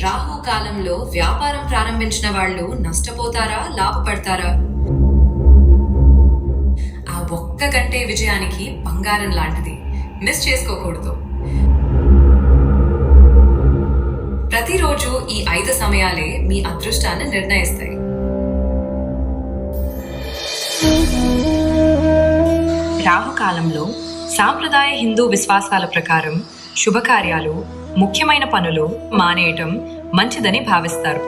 రాహు కాలంలో వ్యాపారం ప్రారంభించిన వాళ్ళు నష్టపోతారా, లాభపడతారా? ఆ ఒక్క గంటే విజయానికి బంగారం లాంటిది. మిస్ చేసుకోకూడదు. ప్రతిరోజు ఈ 5 సమయాలే మీ అదృష్టాన్ని నిర్ణయిస్తాయి. రాహుకాలంలో సాంప్రదాయ హిందూ విశ్వాసాల ప్రకారం శుభకార్యాలు, ముఖ్యమైన పనులు మానేయటం మంచిదని భావిస్తారు.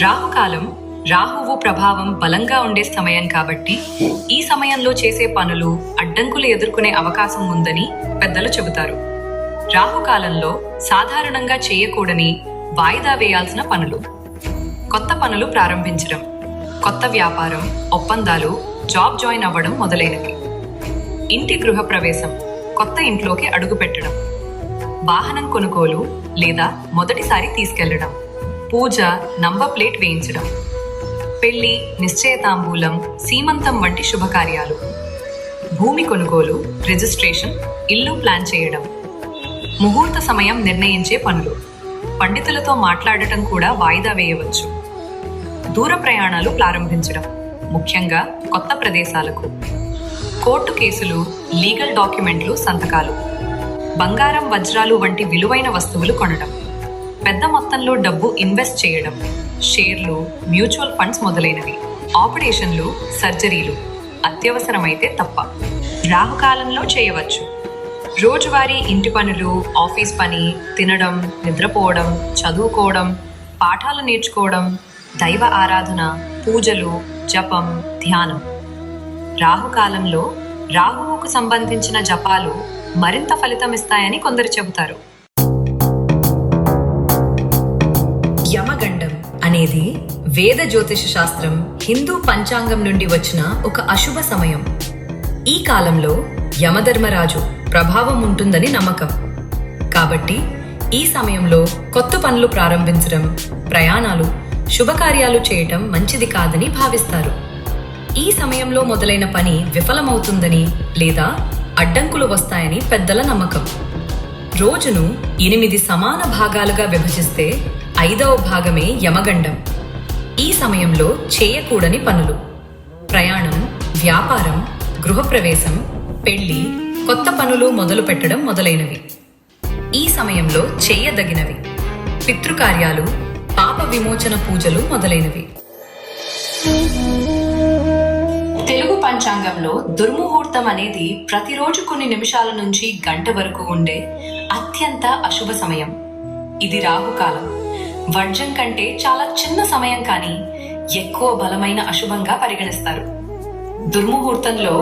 రాహుకాలం రాహువు ప్రభావం బలంగా ఉండే సమయం కాబట్టి ఈ సమయంలో చేసే పనులు అడ్డంకులు ఎదుర్కొనే అవకాశం ఉందని పెద్దలు చెబుతారు. రాహుకాలంలో సాధారణంగా చేయకూడని, వాయిదా వేయాల్సిన పనులు: కొత్త పనులు ప్రారంభించడం, కొత్త వ్యాపారం, ఒప్పందాలు, జాబ్ జాయిన్ అవ్వడం మొదలైనవి. ఇంటి గృహ ప్రవేశం, కొత్త ఇంట్లోకి అడుగు పెట్టడం, వాహనం కొనుగోలు లేదా మొదటిసారి తీసుకెళ్లడం, పూజ, నంబర్ ప్లేట్ వేయించడం, పెళ్లి, నిశ్చయతాంబూలం, సీమంతం వంటి శుభకార్యాలు, భూమి కొనుగోలు, రిజిస్ట్రేషన్, ఇల్లు ప్లాన్ చేయడం, ముహూర్త సమయం నిర్ణయించే పనులు, పండితులతో మాట్లాడటం కూడా వాయిదా వేయవచ్చు. దూర ప్రయాణాలు ప్రారంభించడం, ముఖ్యంగా కొత్త ప్రదేశాలకు, కోర్టు కేసులు, లీగల్ డాక్యుమెంట్లు, సంతకాలు, బంగారం, వజ్రాలు వంటి విలువైన వస్తువులు కొనడం, పెద్ద మొత్తంలో డబ్బు ఇన్వెస్ట్ చేయడం, షేర్లు, మ్యూచువల్ ఫండ్స్ మొదలైనవి, ఆపరేషన్లు, సర్జరీలు అత్యవసరమైతే తప్ప రాహుకాలంలో చేయవచ్చు. రోజువారీ ఇంటి పనులు, ఆఫీస్ పని, తినడం, నిద్రపోవడం, చదువుకోవడం, పాఠాలు నేర్చుకోవడం, దైవ ఆరాధన, పూజలు, జపం, ధ్యానం. రాహుకాలంలో రాహువుకు సంబంధించిన జపాలు మరింత ఫలితమిస్తాయని కొందరు చెబుతారు. యమగండం అనేది వేద జ్యోతిష శాస్త్రం, హిందూ పంచాంగం నుండి వచ్చిన ఒక అశుభ సమయం. ఈ కాలంలో యమధర్మరాజు ప్రభావం ఉంటుందని నమ్మకం. కాబట్టి ఈ సమయంలో కొత్త పనులు ప్రారంభించడం, ప్రయాణాలు, శుభకార్యాలు చేయటం మంచిది కాదని భావిస్తారు. ఈ సమయంలో మొదలైన పని విఫలమవుతుందని లేదా అడ్డంకులు వస్తాయని పెద్దల నమ్మకం. రోజును 8 సమాన భాగాలుగా విభజిస్తే 5వ భాగమే యమగండం. ఈ సమయంలో చేయకూడని పనులు: ప్రయాణం, వ్యాపారం, గృహప్రవేశం, పెళ్లి, కొత్త పనులు మొదలు పెట్టడం మొదలైనవి. ఈ సమయంలో చేయదగినవి: పితృకార్యాలు, పాప విమోచన పూజలు మొదలైనవి. తెలుగు పంచాంగంలో దుర్ముహూర్తం అనేది ప్రతిరోజు కొన్ని నిమిషాల నుంచి గంట వరకు ఉండే అత్యంత అశుభ సమయం. ఇది రాహుకాలం. వర్జం కంటే చాలా చిన్న సమయం, కానీ ఎక్కువ బలమైన అశుభంగా పరిగణిస్తారు. దుర్ముహూర్తంలో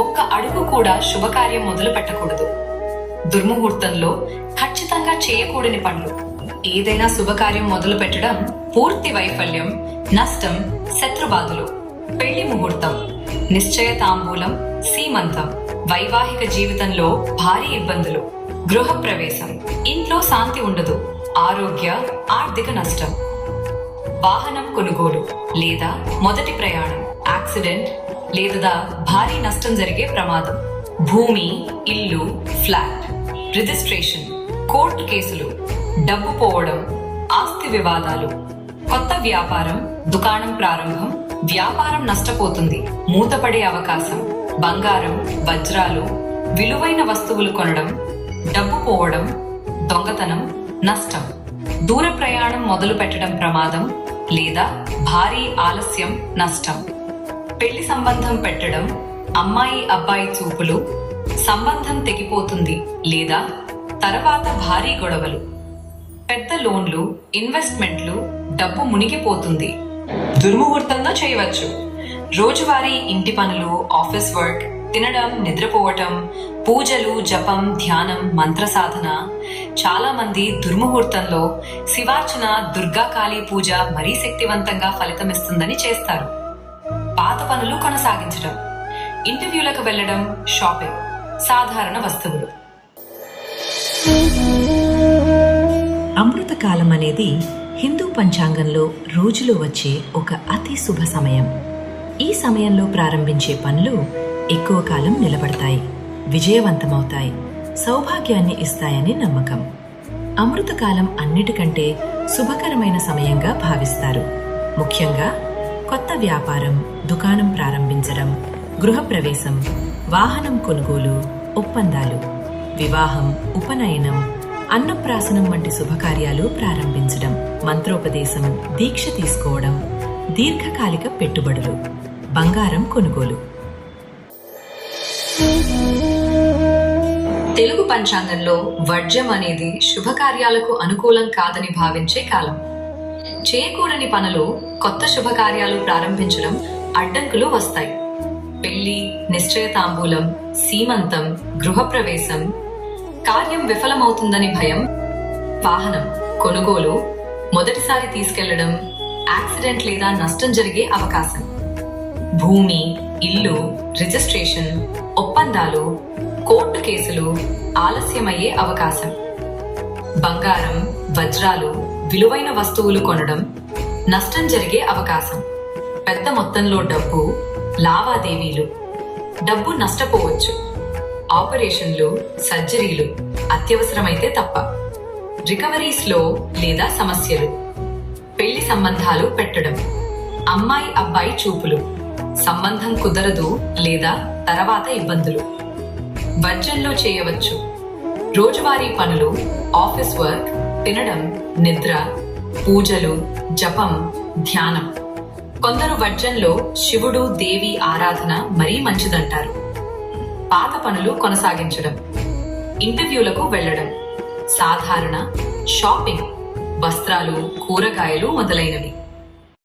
ఒక్క అడుగు కూడా శుభకార్యం మొదలు పెట్టకూడదు. దుర్ముహూర్తంలో ఖచ్చితంగా చేయకూడని పనులు: ఏదైనా శుభకార్యం మొదలు పెట్టడం పూర్తి వైఫల్యం, నష్టం, శత్రుబాధలు. పెళ్లి ముహూర్తం, నిశ్చయ తాంబూలం, సీమంతం, వైవాహిక జీవితంలో భారీ ఇబ్బందులు, గృహ ప్రవేశం, ఇంట్లో శాంతి ఉండదు, ఆరోగ్య, ఆర్థిక నష్టం. వాహనం కొనుగోలు లేదా మొదటి ప్రయాణం, యాక్సిడెంట్ లేదా భారీ నష్టం జరిగే ప్రమాదం. భూమి, ఇల్లు, ఫ్లాట్, రిజిస్ట్రేషన్, కోర్టు కేసులు, డబ్బు పోవడం, ఆస్తి వివాదాలు. కొత్త వ్యాపారం, దుకాణం ప్రారంభం, వ్యాపారం నష్టపోతుంది, మూతపడే అవకాశం. బంగారం, వజ్రాలు, విలువైన వస్తువులు కొనడం, డబ్బు పోవడం, దొంగతనం, నష్టం. దూర ప్రయాణం మొదలు పెట్టడం ప్రమాదం లేదా భారీ ఆలస్యం, నష్టం. పెళ్లి సంబంధం పెట్టడం, అమ్మాయి అబ్బాయి చూపులు, సంబంధం తెగిపోతుంది లేదా తర్వాత భారీ గొడవలు. పెద్ద లోన్లు, ఇన్వెస్ట్మెంట్లు, డబ్బు మునిగిపోతుంది. దుర్ముహూర్తంలో చేయవచ్చు: రోజువారీ ఇంటి పనులు, ఆఫీస్ వర్క్, తినడం, నిద్రపోవటం, పూజలు, జపం, ధ్యానం, మంత్ర సాధన. చాలా మంది దుర్ముహూర్తంలో శివార్చన, దుర్గా కాళీ పూజ మరీ శక్తివంతంగా ఫలితమిస్తుందని చేస్తారు. పాత పనులు కొనసాగించడం, ఇంటర్వ్యూలకు వెళ్లడం, షాపింగ్, సాధారణ వస్తువులు. అమృతకాలం అనేది హిందూ పంచాంగంలో రోజులో వచ్చే ఒక అతి శుభ సమయం. ఈ సమయంలో ప్రారంభించే పనులు ఎక్కువ కాలం నిలబడతాయి, విజయవంతమవుతాయి, సౌభాగ్యాన్ని ఇస్తాయని నమ్మకం. అమృతకాలం అన్నిటికంటే శుభకరమైన సమయంగా భావిస్తారు. ముఖ్యంగా కొత్త వ్యాపారం, దుకాణం ప్రారంభించడం, గృహప్రవేశం, వాహనం కొనుగోలు, ఒప్పందాలు, వివాహం, ఉపనయనం, అన్నప్రాసనం వంటి శుభకార్యాలు ప్రారంభించడం, మంత్రోపదేశం, దీక్ష తీసుకోవడం, దీర్ఘకాలిక పెట్టుబడులు, బంగారం కొనుగోలు. తెలుగు పంచాంగంలో వర్జ్యం అనేది శుభకార్యాలకు అనుకూలం కాదని భావించే కాలం. చేయకూడని పనులు, కొత్త శుభకార్యాలు ప్రారంభించడం అడ్డంకులు వస్తాయి. పెళ్లి, నిశ్చయతాంబూలం, సీమంతం, గృహప్రవేశం, కార్యం విఫలమవుతుందని భయం, వాహనం కొనుగోలు, మొదటిసారి తీసుకెళ్లడం, యాక్సిడెంట్ లేదా నష్టం జరిగే అవకాశం, భూమి, ఇల్లు, రిజిస్ట్రేషన్, ఒప్పందాలు, కోర్టు కేసులు ఆలస్యమయ్యే అవకాశం, బంగారం, వజ్రాలు, విలువైన వస్తువులు కొనడం, నష్టం జరిగే అవకాశం, పెద్ద మొత్తంలో డబ్బు, లావాదేవీలు, డబ్బు నష్టపోవచ్చు, ఆపరేషన్లు, సర్జరీలు అత్యవసరమైతే తప్ప, రికవరీస్లో లేదా సమస్యలు, పెళ్లి సంబంధాలు పెట్టడం, అమ్మాయి అబ్బాయి చూపులు, సంబంధం కుదరదు లేదా తర్వాత ఇబ్బందులు. వర్జ్యంలో చేయవచ్చు రోజువారీ పనులు, ఆఫీస్ వర్క్, తినడం, నిద్ర, పూజలు, జపం, ధ్యానం. కొందరు వర్జ్యంలో శివుడు, దేవి ఆరాధన మరీ మంచిదంటారు. పాత పనులు కొనసాగించడం, ఇంటర్వ్యూలకు వెళ్లడం, సాధారణ షాపింగ్, వస్త్రాలు, కూరగాయలు మొదలైనవి.